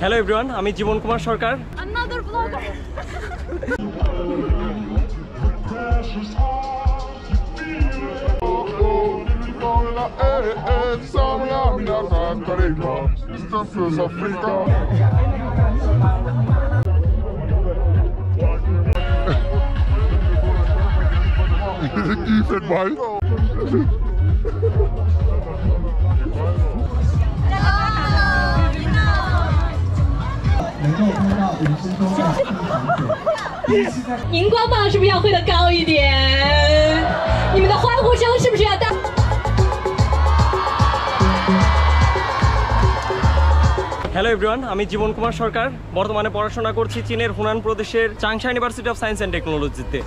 Hello everyone, আমি জীবন কুমার সরকার। Another vlogger.荧光棒是不是要挥得高一点？你们的欢呼声是不是要大হ্যালো everyone, আমি জীবন কুমার সরকার। বর্তমানে পড়াশোনা করছি চীনের হুনান প্রদেশের Changsha university of science and টেকনোলজিতে।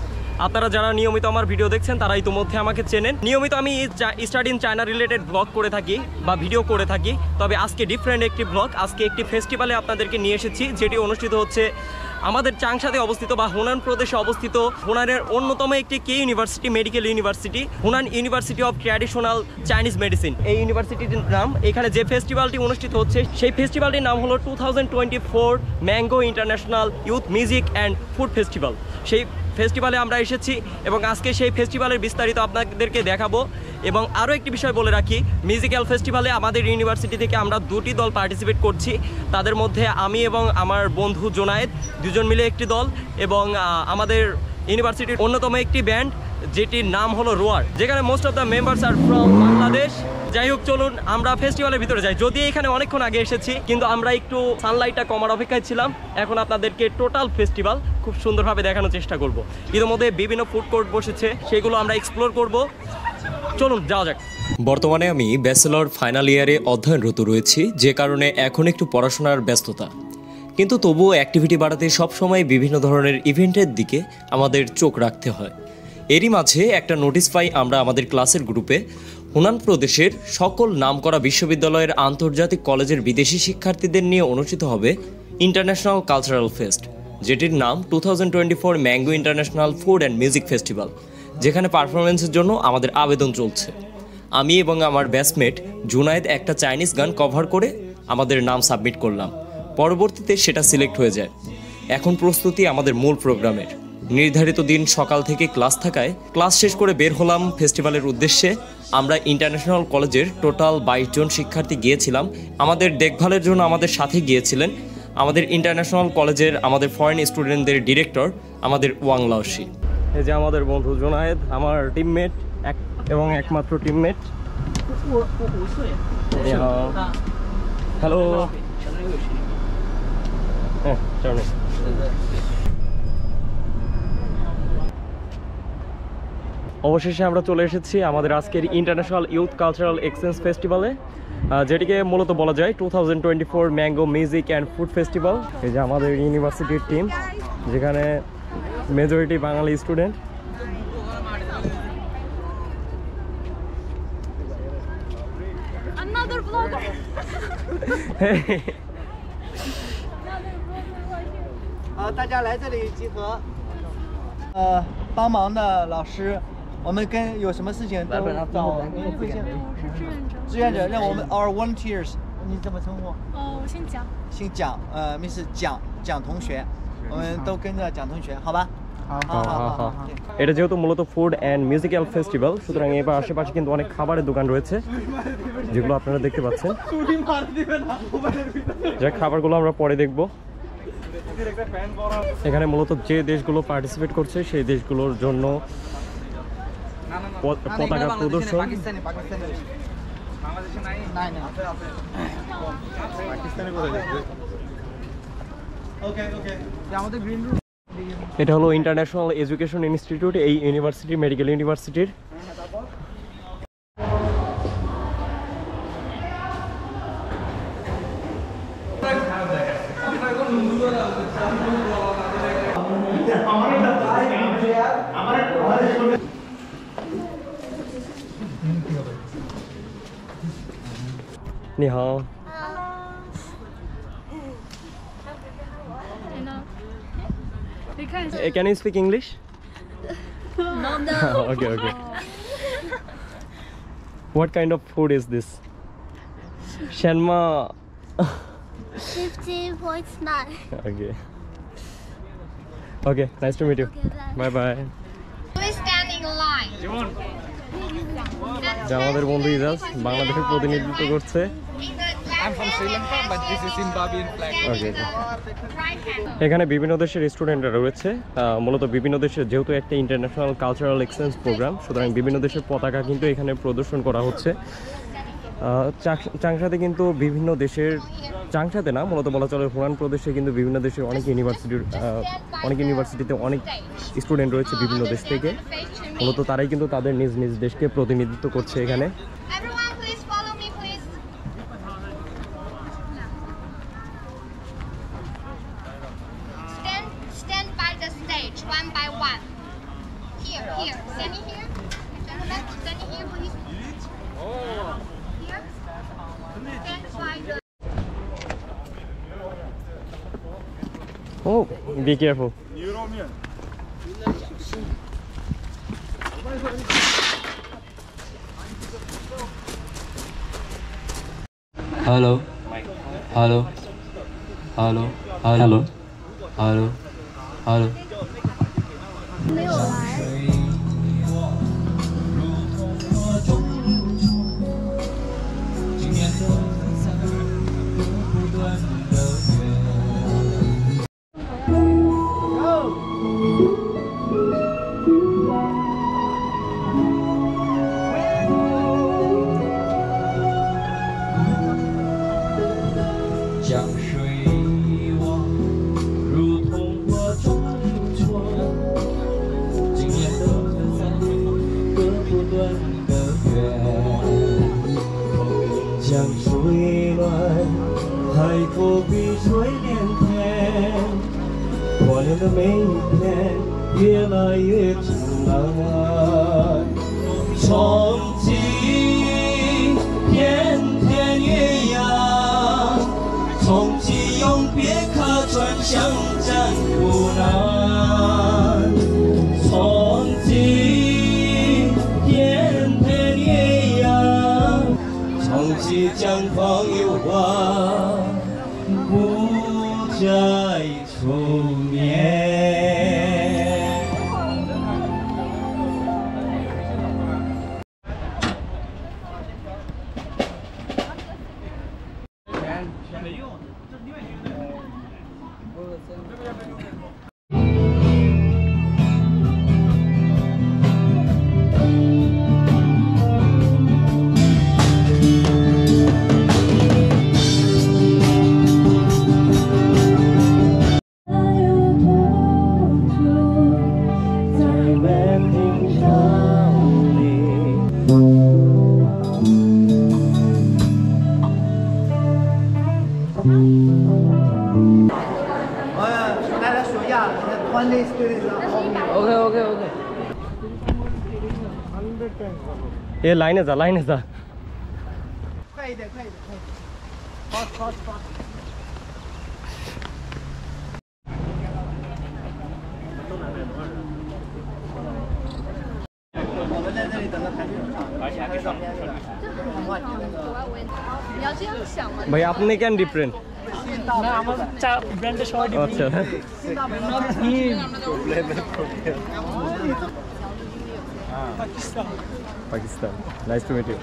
আপনারা যারা নিয়মিত আমার ভিডিও দেখছেন তারা ইতিমধ্যে আমাকে চেনেন। নিয়মিত আমি study in China related blog করে থাকি বা ভিডিও করে থাকি। তবে আজকে ডিফারেন্ট একটি ব্লগ, আজকে একটি ফেস্টিভ্যালে আপনাদেরকে নিয়ে এসেছি, যেটি অনুষ্ঠিত হচ্ছে আমাদের চাংশাতে অবস্থিত বা হুনান প্রদেশে অবস্থিত হুনানের অন্যতম একটি university, medical university, Hunan university of traditional Chinese medicine. এই ইউনিভার্সিটির নাম, এখানে যে ফেস্টিভ্যালটি অনুষ্ঠিত হচ্ছে সেই ফেস্টিভ্যালটির নাম হলো 2024 mango international youth music and food festival. সেই ফেস্টিভ্যালে আমরা এসেছি এবং আজকে সেই ফেস্টিভ্যালের বিস্তারিত আপনাদেরকে দেখাবো। এবং আরও একটি বিষয় বলে রাখি, মিউজিক্যাল ফেস্টিভ্যালে আমাদের ইউনিভার্সিটি থেকে আমরা 2টি দল পার্টিসিপেট করছি। তাদের মধ্যে আমি এবং আমার বন্ধু জোনায়েদ দুজন মিলে একটি দল, এবং আমাদের ইউনিভার্সিটির অন্যতম একটি ব্যান্ড যেটির নাম হলো রোয়ার, যেখানে most of the members are from Bangladesh. যাই হোক, চলুন আমরা ফেস্টিভ্যালের ভিতরে যাই। যদি এখানে অনেকক্ষণ আগে এসেছি, কিন্তু আমরা একটু সানলাইটটা কমার অপেক্ষায় ছিলাম। এখন আপনাদেরকে টোটাল ফেস্টিভ্যাল খুব সুন্দরভাবে দেখানোর চেষ্টা করব। ইতিমধ্যে বিভিন্ন ফুড কোর্ট বসেছে, সেগুলো আমরা এক্সপ্লোর করব। চলুন যাওয়া যাক। বর্তমানে আমি ব্যাচেলর ফাইনাল ইয়ারে অধ্যয়নরত রয়েছি, যে কারণে এখন একটু পড়াশোনার ব্যস্ততা, কিন্তু তবুও অ্যাক্টিভিটি বাড়াতে সবসময় বিভিন্ন ধরনের ইভেন্টের দিকে আমাদের চোখ রাখতে হয়। এরই মাঝে একটা নোটিশ পাই আমরা আমাদের ক্লাসের গ্রুপে, হুনান প্রদেশের সকল নামকরা বিশ্ববিদ্যালয়ের আন্তর্জাতিক কলেজের বিদেশি শিক্ষার্থীদের নিয়ে অনুষ্ঠিত হবে ইন্টারন্যাশনাল কালচারাল ফেস্ট, যেটির নাম 2024 mango international food and music festival, যেখানে পারফরমেন্সের জন্য আমাদের আবেদন চলছে। আমি এবং আমার ব্যাচমেট জুনায়েদ একটা চাইনিজ গান কভার করে আমাদের নাম সাবমিট করলাম। পরবর্তীতে সেটা সিলেক্ট হয়ে যায়। এখন প্রস্তুতি আমাদের মূল প্রোগ্রামের। নির্ধারিত দিন সকাল থেকে ক্লাস থাকায় ক্লাস শেষ করে বের হলাম ফেস্টিভ্যালের উদ্দেশ্যে। আমরা ইন্টারন্যাশনাল কলেজের টোটাল 22 জন শিক্ষার্থী গিয়েছিলাম। আমাদের দেখভালের জন্য আমাদের সাথে গিয়েছিলেন আমাদের ইন্টারন্যাশনাল কলেজের আমাদের ফরেন স্টুডেন্টদের ডিরেক্টর আমাদের ওয়াং লাওশি। এই যে আমাদের বন্ধু জোনায়েদ, আমার টিমমেট এবং একমাত্র টিমমেট। হ্যালো, অবশেষে আমরা চলে এসেছি আমাদের আজকের ইন্টারন্যাশনাল ইউথ কালচারাল এক্সচেঞ্জ ফেস্টিভ্যালে, যেটিকে মূলত বলা যায় 2024 mango music and food festival. এই যে আমাদের ইউনিভার্সিটির টিম, যেখানে majority Bangali student. Another vlogger. 好，大家来这里集合。帮忙的老师，我们有什么事情都找您贵姓？志愿者，让我们 our volunteers，你怎么称呼？我姓蒋。姓蒋，Miss 蒋同学，我们都跟着蒋同学，好吧？好。এটা যেহেতু মূলত ফুড অ্যান্ড মিউজিক্যাল ফেস্টিভ্যাল, সুতরাং এবার আশেপাশে কিন্তু অনেক খাবারের দোকান রয়েছে, যেগুলো আপনারা দেখতে পাচ্ছেন। যে খাবারগুলো আমরা পরে দেখব। এখানে মূলত যে দেশগুলো পার্টিসিপেট করছে সেই দেশগুলোর জন্য পতাকা প্রদর্শন। এটা হলো ইন্টারন্যাশনাল এডুকেশন ইনস্টিটিউট, এই ইউনিভার্সিটি মেডিকেল ইউনিভার্সিটির।你好。Can you speak English? No. Okay. What kind of food is this? Shenma. 15.9. Okay. Okay, nice to meet you. Bye bye. Please stand in line. যে আমাদের বন্ধু ইজাজ বাংলাদেশের প্রতিনিধিত্ব করছে। I'm from Sri Lanka, but this is Zimbabwean flag. Okay. এখানে বিভিন্ন দেশের স্টুডেন্টরা রয়েছে, মূলত বিভিন্ন দেশের যেহেতু একটা ইন্টারন্যাশনাল কালচারাল এক্সচেঞ্জ প্রোগ্রাম, সুতরাং বিভিন্ন দেশের পতাকা কিন্তু এখানে প্রদর্শন করা হচ্ছে। চাংশাতে কিন্তু বিভিন্ন দেশের, চাংশাতে না মূলত বলা চলে হুনান প্রদেশে কিন্তু বিভিন্ন দেশের অনেক ইউনিভার্সিটিতে অনেক স্টুডেন্ট রয়েছে বিভিন্ন দেশ থেকে, মূলত তারাই কিন্তু তাদের নিজ নিজ দেশকে প্রতিনিধিত্ব করছে এখানে। Everyone, please follow me, please. Stand by the stage, one by one. Here, standing here. Gentlemen, standing here, please. Here. Stand by the. Oh, be careful. Hello. Hello. Hello. Hello. Hello. Hello. 没有来。江水望，如同我中错，今夜的割不断的缘。江水暖，海阔比水连天，我俩的每一天越来越灿烂。从今天天鸳鸯。从今永别客船相战苦难，从今天天鸳鸯，从今江旁有望，不再出面。ये लाइने जा快一点，fast。我们在这里等着排队上，而且还可以上面去了。你要这样想吗？ ভাই আপনি কেন different? আচ্ছা Pakistan, nice to meet you.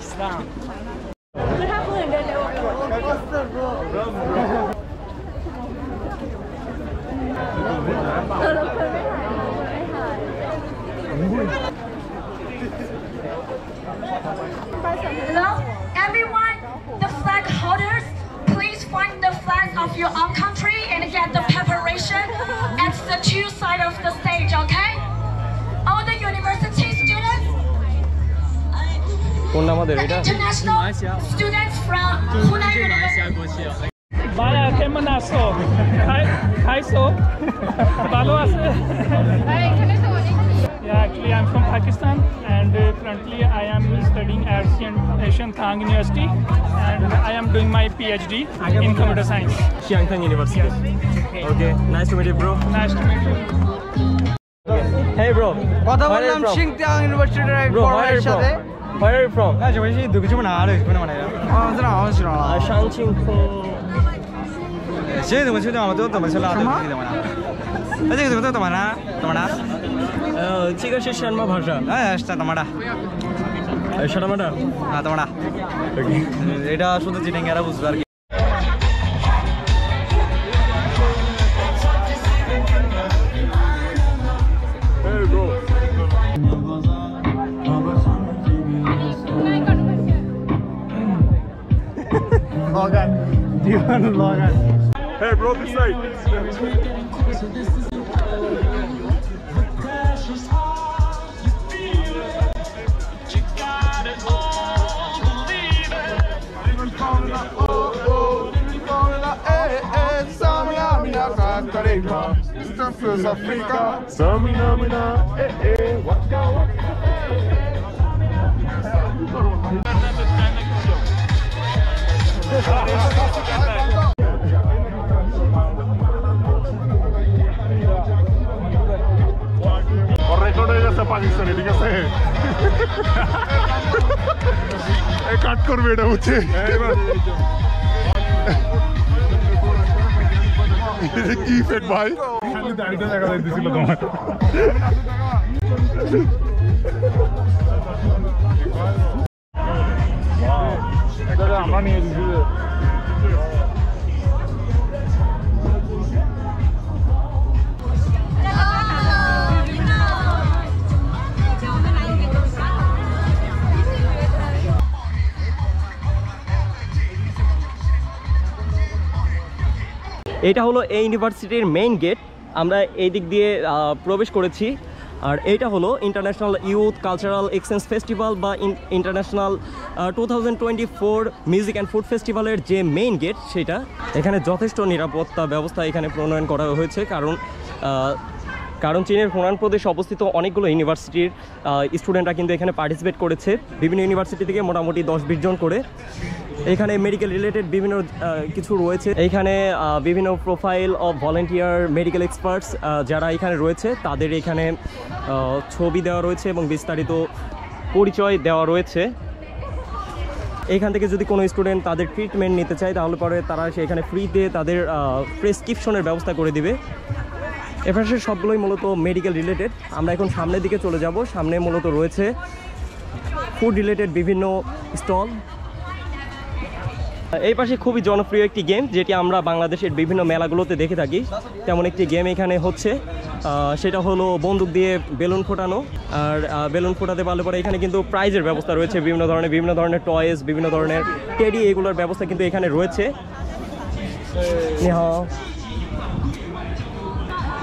Hello, everyone, the flag holders, please find the flag of your own country and get the preparation at the two sides of the stage, okay? All the university students কোন আমাদের the এটা? international students from Hunan University. Bala কেমন আছো? খাইছো? ভালো আছে? Yeah, actually I'm from Pakistan and currently I am studying at Asian Thang University and I am doing my PhD in computer science. Xiangtan University. Okay, nice to meet you, bro. Nice to meet you. Hey, bro. কথা Where are you বললাম from? সিংতাং ইউনিভার্সিটির এক Bro, বড় where are ভাইয়ের you from? সাথে। Where are you from? 那这回是读个这么难的，不能玩的。啊，这哪好喜欢了？上庆空。现在怎么吃的？我都怎么吃了？什么？那这个怎么了？怎么了？这个是什么ভাষা？哎，怎么了？সারামাটা হ্যাঁ তোমরা এটা শুধু চিটিংরা বুঝবে আর কি Logan Divan Logan Hey bro, this side. Africa, Samina, waka waka. Record হয়ে গেছে পাকিস্তানি ঠিক আছে এই কাট করবে এটা হচ্ছে কি ফেট ভাই খালি দাড়িটা দেখা যাইতেছিল তোমার আমরা নিয়ে দিচ্ছি এটা হলো এই ইউনিভার্সিটির মেইন গেট আমরা এই দিক দিয়ে প্রবেশ করেছি আর এইটা হলো international youth cultural exchange festival বা ইন্টারন্যাশনাল 2024 মিউজিক অ্যান্ড ফুড ফেস্টিভ্যালের যে মেইন গেট সেটা এখানে যথেষ্ট নিরাপত্তা ব্যবস্থা এখানে প্রণয়ন করা হয়েছে কারণ চীনের হুনান প্রদেশে অবস্থিত অনেকগুলো ইউনিভার্সিটির স্টুডেন্টরা কিন্তু এখানে পার্টিসিপেট করেছে বিভিন্ন ইউনিভার্সিটি থেকে মোটামুটি 10-20 জন করে এখানে মেডিকেল রিলেটেড বিভিন্ন কিছু রয়েছে এইখানে বিভিন্ন profile of volunteer medical experts যারা এখানে রয়েছে তাদের এখানে ছবি দেওয়া রয়েছে এবং বিস্তারিত পরিচয় দেওয়া রয়েছে এখান থেকে যদি কোনো স্টুডেন্ট তাদের ট্রিটমেন্ট নিতে চায় তাহলে পরে তারা সেখানে ফ্রিতে তাদের প্রেসক্রিপশনের ব্যবস্থা করে দিবে এপাশে সবগুলোই মূলত মেডিকেল রিলেটেড আমরা এখন সামনের দিকে চলে যাব সামনে মূলত রয়েছে ফুড রিলেটেড বিভিন্ন স্টল এই পাশে খুবই জনপ্রিয় একটি গেম যেটি আমরা বাংলাদেশের বিভিন্ন মেলাগুলোতে দেখে থাকি তেমন একটি গেম এখানে হচ্ছে সেটা হলো বন্দুক দিয়ে বেলুন ফোটানো আর বেলুন ফোটাতে পারলে পরে এখানে কিন্তু প্রাইজের ব্যবস্থা রয়েছে বিভিন্ন ধরনের টয়েস বিভিন্ন ধরনের টেডি এগুলোর ব্যবস্থা কিন্তু এখানে রয়েছে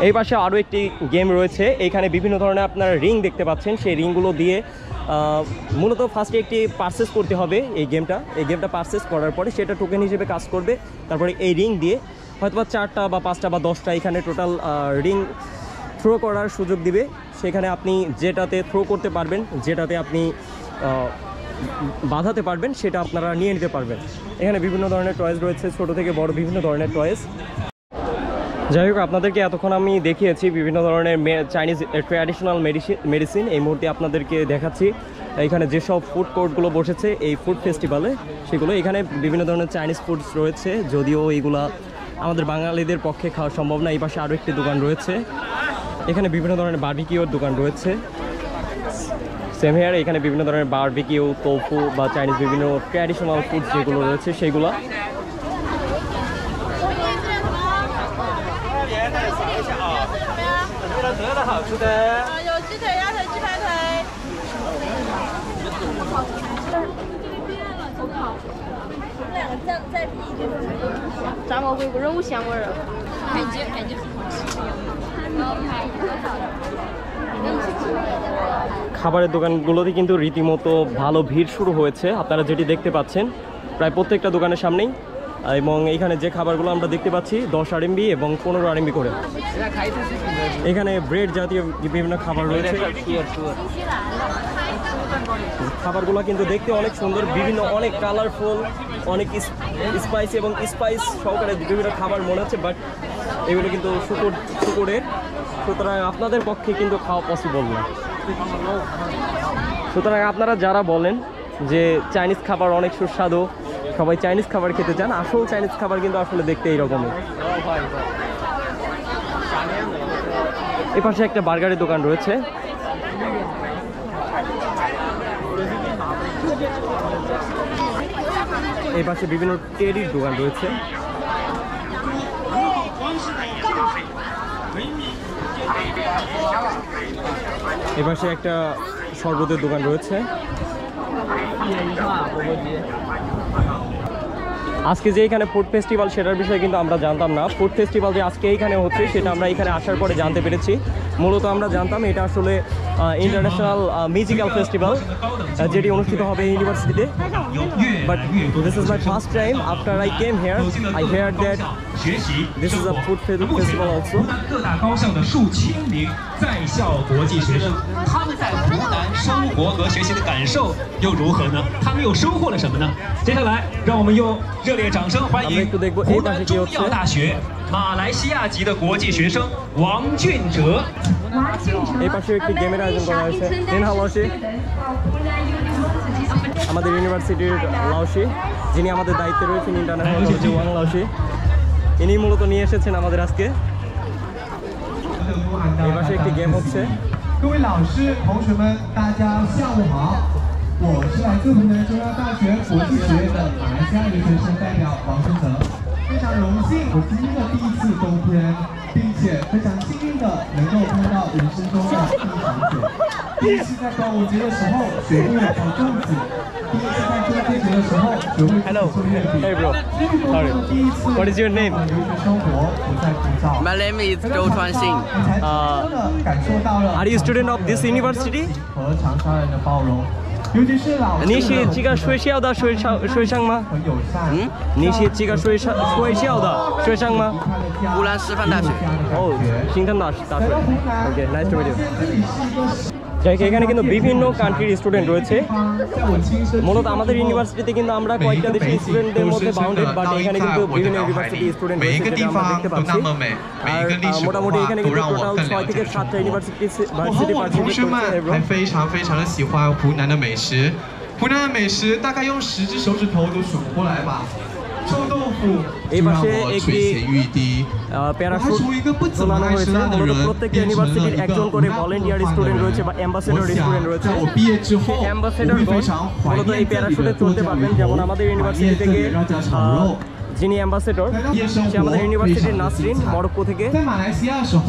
এই পাশে আরও একটি গেম রয়েছে এখানে বিভিন্ন ধরনের আপনারা রিং দেখতে পাচ্ছেন সেই রিংগুলো দিয়ে মূলত ফার্স্টে একটি পারচেস করতে হবে এই গেমটা পারচেস করার পরে সেটা টোকেন হিসেবে কাজ করবে তারপরে এই রিং দিয়ে হয়তো বা 4টা বা 5টা বা 10টা এখানে টোটাল রিং থ্রো করার সুযোগ দিবে সেখানে আপনি যেটাতে থ্রো করতে পারবেন যেটাতে আপনি বাধাতে পারবেন সেটা আপনারা নিয়ে নিতে পারবেন এখানে বিভিন্ন ধরনের টয়েস রয়েছে ছোট থেকে বড় বিভিন্ন ধরনের টয়েস যাই হোক আপনাদেরকে এতক্ষণ আমি দেখিয়েছি বিভিন্ন ধরনের চাইনিজ ট্র্যাডিশনাল মেডিসিন এই মুহূর্তে আপনাদেরকে দেখাচ্ছি এখানে যেসব ফুড কোর্টগুলো বসেছে এই ফুড ফেস্টিভ্যালে সেগুলো এখানে বিভিন্ন ধরনের চাইনিজ ফুডস রয়েছে যদিও এইগুলা আমাদের বাঙালিদের পক্ষে খাওয়া সম্ভব না এই পাশে আরও একটি দোকান রয়েছে এখানে বিভিন্ন ধরনের বারবিকিউর দোকান রয়েছে সেম হেয়ার এখানে বিভিন্ন ধরনের বারবিকিউ তোফু বা চাইনিজ বিভিন্ন ট্র্যাডিশনাল ফুডস যেগুলো রয়েছে সেইগুলো খাবারের দোকানগুলোতে কিন্তু রীতিমতো ভালো ভিড় শুরু হয়েছে আপনারা যেটি দেখতে পাচ্ছেন প্রায় প্রত্যেকটা দোকানের সামনেই এবং এইখানে যে খাবারগুলো আমরা দেখতে পাচ্ছি 10 RMB এবং 15 RMB করে এখানে ব্রেড জাতীয় বিভিন্ন খাবার রয়েছে খাবারগুলো কিন্তু দেখতে অনেক সুন্দর বিভিন্ন অনেক কালারফুল অনেক স্পাইসি এবং স্পাইস সহকারে বিভিন্ন খাবার মনে হচ্ছে বাট এগুলো কিন্তু শুকুরের সুতরাং আপনাদের পক্ষে কিন্তু খাওয়া পসিবল না সুতরাং আপনারা যারা বলেন যে চাইনিজ খাবার অনেক সুস্বাদু সবাই চাইনিজ খাবার খেতে চান আসল চাইনিজ খাবার কিন্তু আসলে দেখতে এইরকমই এই পাশে একটা বার্গারের দোকান রয়েছে। এই পাশে বিভিন্ন টেরির দোকান রয়েছে। এই পাশে একটা শরবতের দোকান রয়েছে। আজকে যে এখানে ফুড ফেস্টিভ্যাল সেটার বিষয়ে কিন্তু আমরা জানতাম না। ফুড ফেস্টিভ্যাল যে আজকে এইখানে হচ্ছে সেটা আমরা এখানে আসার পরে জানতে পেরেছি। মূলত আমরা জানতাম এটা আসলে ইন্টারন্যাশনাল মিউজিক্যাল ফেস্টিভ্যাল যেটি অনুষ্ঠিত হবে ইউনিভার্সিটিতে। But this is my first time after I came here I heard that this is a food festival also পাশে একটি গেমের আয়োজন করা হয়েছে। নিনহাও লাওশি, আমাদের ইউনিভার্সিটির লাওশি, যিনি আমাদের দায়িত্বে রয়েছেন ইন্টারন্যাশনাল কলেজে, ওয়াং লাওশি। ইনি মূলত নিয়ে এসেছেন আমাদের আজকে। এই পাশে একটি game হচ্ছে।各位老师、同学们，大家下午好！我是来自湖南中央大学国际学院的马来西亚留学生代表王春泽，非常荣幸我今天的第一次东天，并且非常幸运的能够拍到人生中的第一场雪。第一次在端午节的时候学会了包粽子，第一次在中秋节的时候学会做月饼。Hey bro, sorry. What is your name? 留学生活不再枯燥。 My name is Zhou Chuanxing. 感受到了 Are you a student of this university? 和长沙人的包容。尤其是老师你是这个学校的学生吗？和友善，你是这个学校的学生吗？湖南师范大学。哦，新康大学。OK, nice to meet you. যাই হোক, এখানে কিন্তু বিভিন্ন কান্ট্রির স্টুডেন্ট রয়েছে। মূলত আমাদের ইউনিভার্সিটিতে কিন্তু আমরা কয়েকটা দেশের স্টুডেন্টদের মধ্যে বাউন্ডেড, বাট এখানে কিন্তু বিভিন্ন ইউনিভার্সিটি স্টুডেন্ট রয়েছে যেটা আমরা দেখতে পাচ্ছি। আর মোটামুটি এখানে কিন্তু টোটাল 6 থেকে 7টা ইউনিভার্সিটি পার্টিসিপেট করছে।还非常非常的喜欢湖南的美食，湖南的美食大概用10只手指头都数不过来吧。臭豆腐就让我垂涎欲滴。 প্যারাশুট ঝোলানো হয়েছে। মূলত প্রত্যেকটা ইউনিভার্সিটির একজন করে ভলেন্টিয়ার স্টুডেন্ট রয়েছে বা অ্যাম্বাসেডর স্টুডেন্ট রয়েছে। অ্যাম্বাসেডরগণ মূলত এই প্যারাশুটে চলতে পারবেন। যেমন আমাদের ইউনিভার্সিটি থেকে যিনি অ্যাম্বাসেডর, সে আমাদের ইউনিভার্সিটির নাসরিন, মরক্কো থেকে।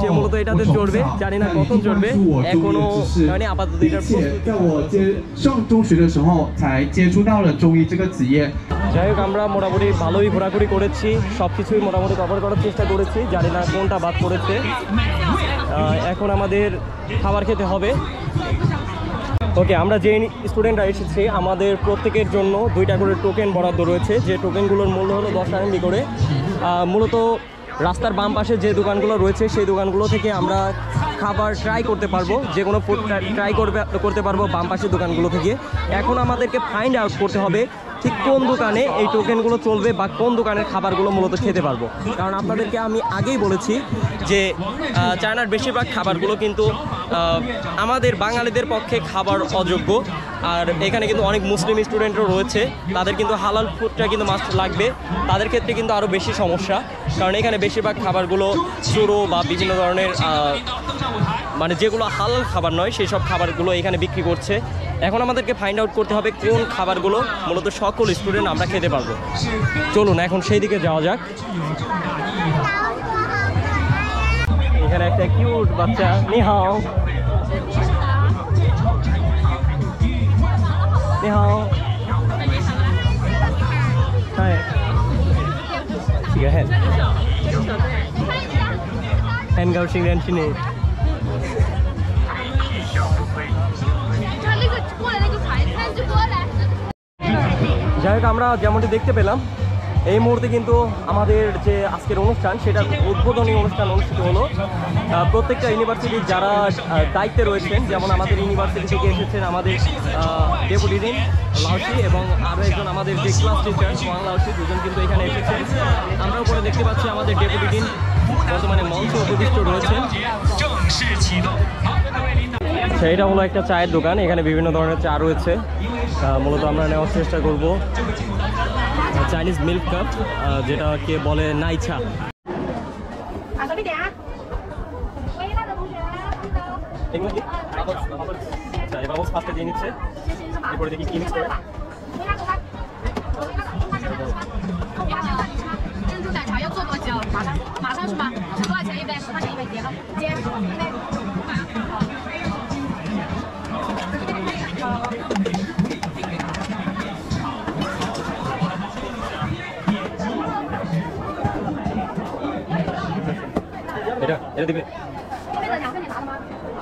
সে মূলত এটাতে চড়বে, জানি না কখন চড়বে, এখনো মানে আপাতত এটার在我上中学的时候才接触到了中医这个职业。 যাই হোক, আমরা মোটামুটি ভালোই ঘোরাঘুরি করেছি, সব কিছুই মোটামুটি কভার করার চেষ্টা করেছি, জানি না কোনটা বাদ পড়েছে। এখন আমাদের খাবার খেতে হবে। ওকে, আমরা যে স্টুডেন্টরা এসেছি আমাদের প্রত্যেকের জন্য 2টা করে টোকেন বরাদ্দ রয়েছে, যে টোকেনগুলোর মূল্য হলো 10 RMB করে। মূলত রাস্তার বাম পাশে যে দোকানগুলো রয়েছে সেই দোকানগুলো থেকে আমরা খাবার ট্রাই করতে পারবো, যে কোনো ফুড ট্রাই করতে পারবো বাম পাশের দোকানগুলো থেকে। এখন আমাদেরকে ফাইন্ড আউট করতে হবে ঠিক কোন দোকানে এই টোকেনগুলো চলবে বা কোন দোকানের খাবারগুলো মূলত খেতে পারবো। কারণ আপনাদেরকে আমি আগেই বলেছি যে চায়নার বেশিরভাগ খাবারগুলো কিন্তু আমাদের বাঙালিদের পক্ষে খাবার অযোগ্য। আর এখানে কিন্তু অনেক মুসলিম স্টুডেন্টও রয়েছে, তাদের কিন্তু হালাল ফুডটা কিন্তু মাস্ট লাগবে। তাদের ক্ষেত্রে কিন্তু আরও বেশি সমস্যা, কারণ এখানে বেশিরভাগ খাবারগুলো চুরো বা বিভিন্ন ধরনের মানে যেগুলো হালাল খাবার নয় সেই সব খাবারগুলো এখানে বিক্রি করছে। এখন আমাদেরকে ফাইন্ড আউট করতে হবে কোন খাবারগুলো মূলত সকল স্টুডেন্ট আমরা খেতে পারবো। চলুন এখন সেই দিকে যাওয়া যাক। এখানে একটা কিউট বাচ্চা, নি হাও নি হাও, হ্যাঁ ঠিক আছে,很高兴认识你。যাই হোক, আমরা যেমনটি দেখতে পেলাম এই মুহূর্তে কিন্তু আমাদের যে আজকের অনুষ্ঠান সেটার উদ্বোধনী অনুষ্ঠান অনুষ্ঠিত হলো। প্রত্যেকটা ইউনিভার্সিটির যারা দায়িত্বে রয়েছেন, যেমন আমাদের ইউনিভার্সিটি থেকে এসেছেন আমাদের ডেপুটি ডিন লাওশি এবং আরও একজন আমাদের যে ক্লাস টিচার ওয়াং লাওশি, দুজন কিন্তু এখানে এসেছেন। আমরা উপরে দেখতে পাচ্ছি আমাদের ডেপুটি ডিন বর্তমানে মঞ্চে উপবিষ্ট রয়েছেন। সেইটা হলো একটা চায়ের দোকান, এখানে বিভিন্ন ধরনের চা রয়েছে। মূলত আমরা নেওয়ার চেষ্টা করব চাইনিজ মিল্ক কাপ, যেটাকে বলে নাই চা। এই বাবুস ফার্স্টে দিয়ে নিচ্ছে এরপরে দেখি কি মিক্স করে珍珠奶茶要做多久？马上是吗？是多少钱一杯？10块钱一杯，结了。结。এটা দিবে这边的2份你拿了吗？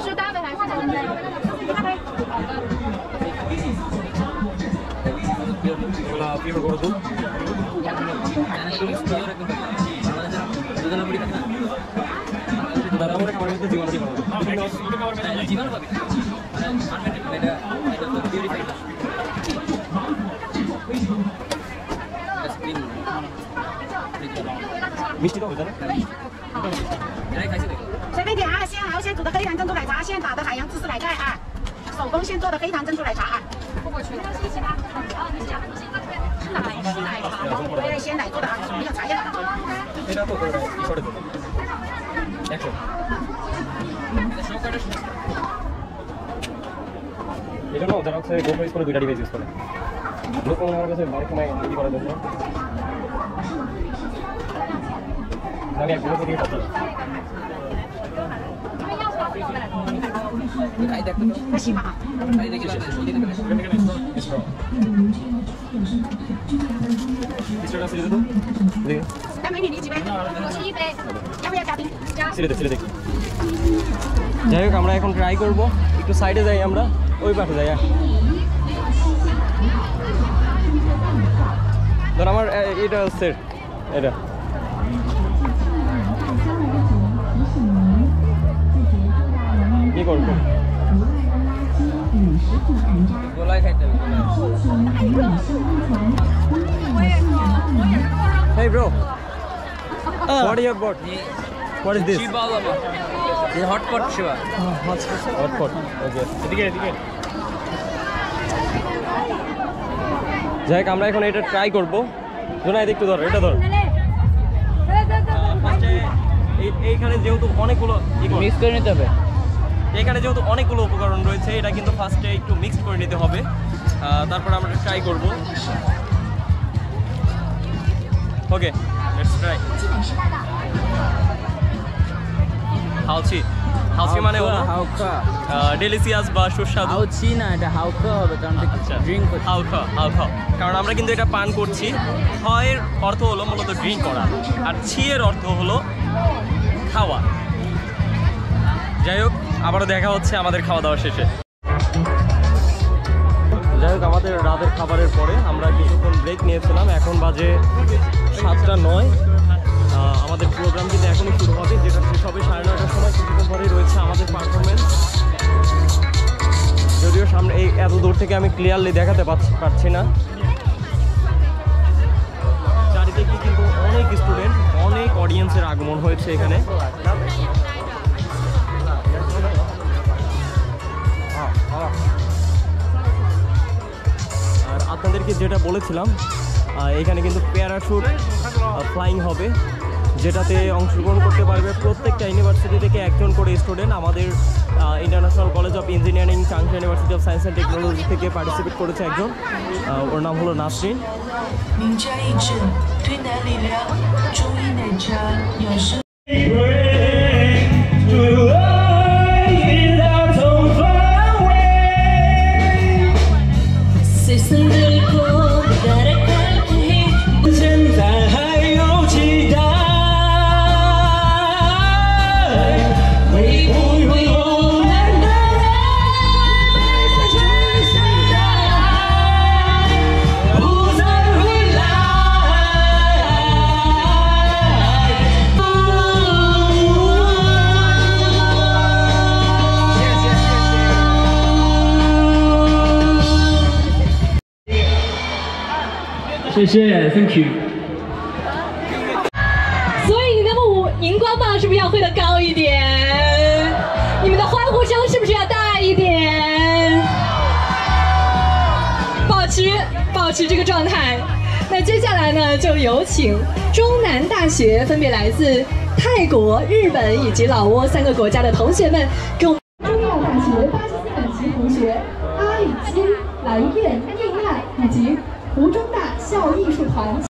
是大杯还是小杯？大杯。এগুলা পিওর গরুর দুধ মিষ্টি তো হবে না随便点啊，鲜蚝鲜煮的黑糖珍珠奶茶，现打的海洋芝士奶盖啊，手工现做的黑糖珍珠奶茶啊。过去。奶茶。对，鲜奶做的啊，没有茶叶的。এটা তো করে দাও কি করে দেবো 100 এটা না যারা হচ্ছে গোপ্রো ইউজ করে দুইটা ডিভাইস ইউজ করে লোক আমার কাছে অনেক সময় কি করে দেবো আমি একদম থেকে কথা来美女，你几杯？我是一杯。要不要加冰？加。যাই হোক আমরা এখন ট্রাই করব একটু সাইডে যাই আমরা ওই পাশে যাই ধর আমার এটা হচ্ছে এটা কি করব গোলাই খাইতে হবে Hey bro what you have bought what is this This hot pot shiva. Hot pot. Okay. এদিকে যাই হোক আমরা এখন এটা ট্রাই করবো জোনাই একটু ধর এটা ধর এইখানে যেহেতু অনেকগুলো মিক্স করে নিতে হবে এখানে যেহেতু অনেকগুলো উপকরণ রয়েছে এটা কিন্তু ফার্স্টে একটু মিক্স করে নিতে হবে তারপর আমরা ট্রাই করব ওকে লেটস ট্রাই হাউচি হাউচি মানে হলো হাউকা ডেলিসিয়াস বা সুস্বাদু হাউচি না এটা হাউকা হবে কারণ ড্রিঙ্ক হাউকা হাউকা কারণ আমরা কিন্তু এটা পান করছি হয়ের অর্থ হলো মূলত ড্রিঙ্ক করা আর ছিয়ের অর্থ হলো খাওয়া যাই হোক আবারও দেখা হচ্ছে আমাদের খাওয়া দাওয়া শেষে যাই হোক আমাদের রাতের খাবারের পরে আমরা কিছুক্ষণ ব্রেক নিয়েছিলাম এখন বাজে 7:09 আমাদের প্রোগ্রাম কিন্তু এখনই শুরু হবে যেটা শেষ হবে 9:30টার সময় কিছুক্ষণ পরেই রয়েছে আমাদের পারফরমেন্স যদিও সামনে এই এত দূর থেকে আমি ক্লিয়ারলি দেখাতে পারছি না চারিদিকে কিন্তু অনেক স্টুডেন্ট অনেক অডিয়েন্সের আগমন হয়েছে এখানে আর আপনাদেরকে যেটা বলেছিলাম এখানে কিন্তু প্যারাশুট ফ্লাইং হবে যেটাতে অংশগ্রহণ করতে পারবে প্রত্যেকটা ইউনিভার্সিটি থেকে একজন করে স্টুডেন্ট আমাদের international college of engineering Changsha university of science and technology থেকে পার্টিসিপেট করেছে একজন ওর নাম হলো নাসরিন谢谢 ，Thank you。所以你们荧光棒是不是要挥得高一点？你们的欢呼声是不是要大一点？保持这个状态。那接下来呢，就有请中南大学分别来自泰国、日本以及老挝3个国家的同学们，跟我们中药大学巴基斯坦籍同学。阿里金、蓝燕、映爱以及湖中大校艺术团。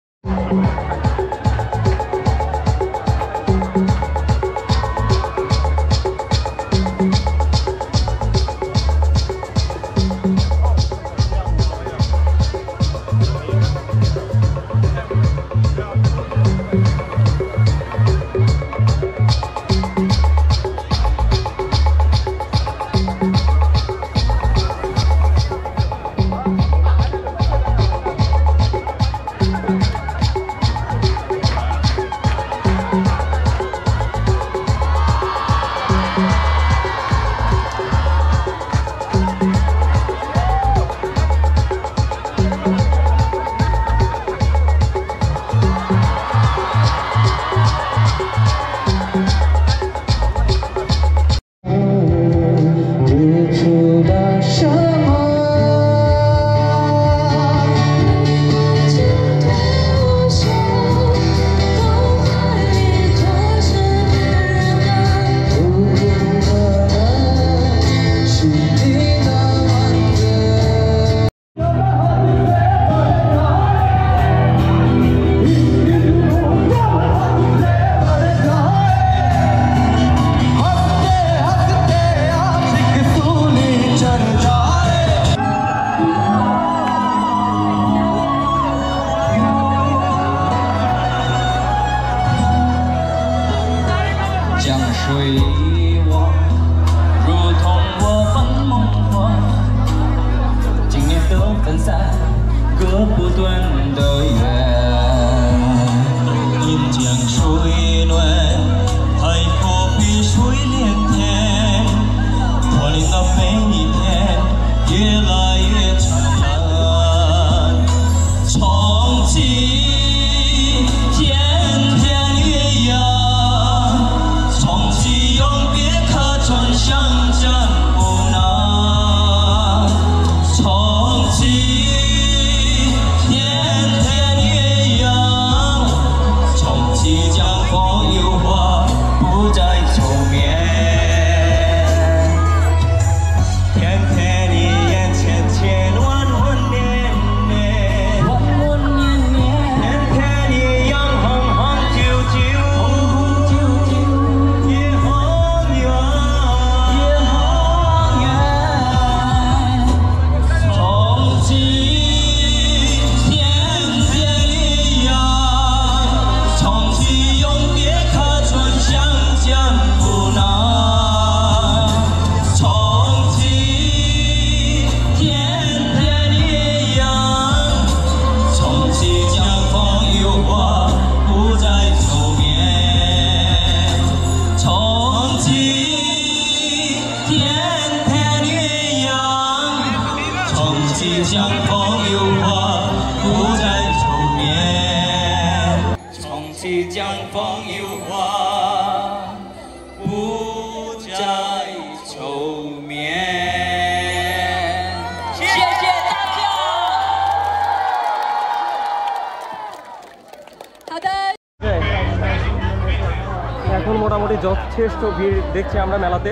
এখন মোটামুটি যথেষ্ট ভিড় দেখছি আমরা মেলাতে।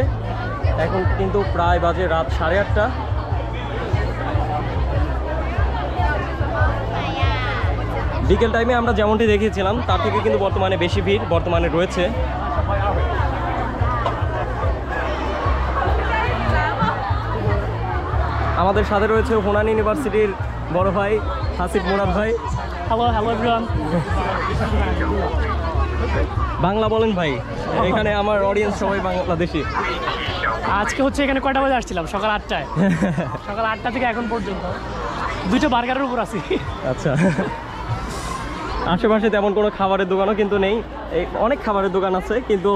এখন কিন্তু প্রায় বাজে রাত 8:30। বিকেল টাইমে আমরা যেমনটি দেখিয়েছিলাম তার থেকে কিন্তু বর্তমানে বেশি ভিড় বর্তমানে রয়েছে। আমাদের সাথে রয়েছে হুনান ইউনিভার্সিটির বড় ভাই হাসিব মুরাদ ভাই। Hello everyone. বাংলা বলেন ভাই, এখানে আমার অডিয়েন্স সবাই বাংলাদেশি। আজকে হচ্ছে এখানে কয়টা বাজে আসছিলাম? সকাল 8টায়। সকাল 8টা থেকে এখন পর্যন্ত 2টা বার্গারের উপর আছি। আচ্ছা, আশেপাশে তেমন কোনো খাবারের দোকানও কিন্তু নেই। অনেক খাবারের দোকান আছে কিন্তু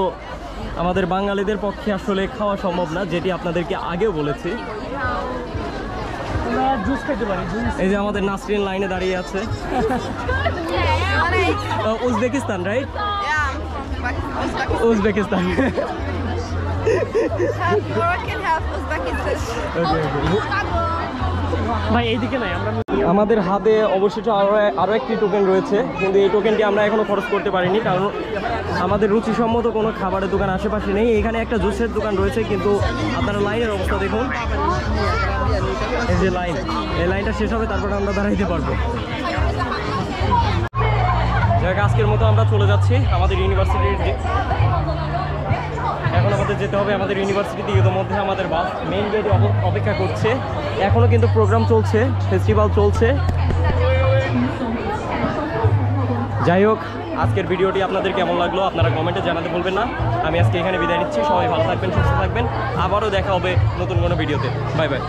আমাদের বাঙালিদের পক্ষে আসলে খাওয়া সম্ভব না, যেটি আপনাদেরকে আগেও বলেছি। জুস খেতে পারি। এই যে আমাদের নাসরিন লাইনে দাঁড়িয়ে আছে। Uzbekistan, right? Uzbekistan. Moroccan, half Uzbekistan. ভাই এইদিকে নাই আমরা আমাদের হাতে অবশ্যই আরও একটি টোকেন রয়েছে, কিন্তু এই টোকেনটি আমরা এখনো খরচ করতে পারিনি, কারণ আমাদের রুচিসম্মত কোনো খাবারের দোকান আশেপাশে নেই। এখানে একটা জুসের দোকান রয়েছে, কিন্তু আপনারা লাইনের অবস্থা দেখুন, এই যে লাইন, এই লাইনটা শেষ হবে তারপরে আমরা দাঁড়াইতে পারবো। যাক, আজকের মতো আমরা চলে যাচ্ছি আমাদের ইউনিভার্সিটির দিকে। এখন আমাদের যেতে হবে আমাদের ইউনিভার্সিটিতে, ইতিমধ্যে আমাদের বাস মেইন গেটে অপেক্ষা করছে। এখনও কিন্তু প্রোগ্রাম চলছে, ফেস্টিভ্যাল চলছে। যাই হোক, আজকের ভিডিওটি আপনাদের কেমন লাগলো আপনারা কমেন্টে জানাতে ভুলবেন না। আমি আজকে এখানে বিদায় নিচ্ছি, সবাই ভালো থাকবেন, সুস্থ থাকবেন, আবারও দেখা হবে নতুন কোনো ভিডিওতে। Bye bye.